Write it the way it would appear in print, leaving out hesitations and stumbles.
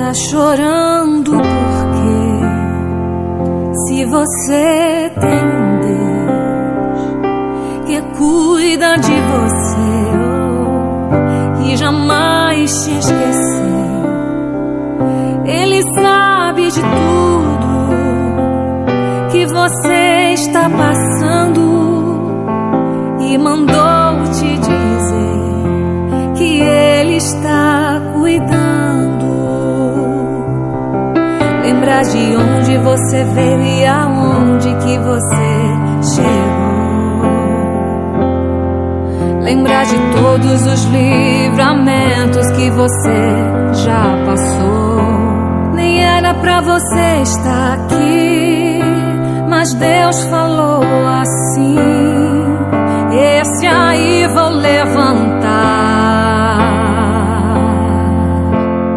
Tá chorando porque se você tem um Deus que cuida de você, que jamais te esqueceu, Ele sabe de tudo que você está passando e mandou te dizer que Ele está cuidando. Lembrar de onde você veio e aonde que você chegou. Lembrar de todos os livramentos que você já passou. Nem era pra você estar aqui, mas Deus falou assim: esse aí vou levantar.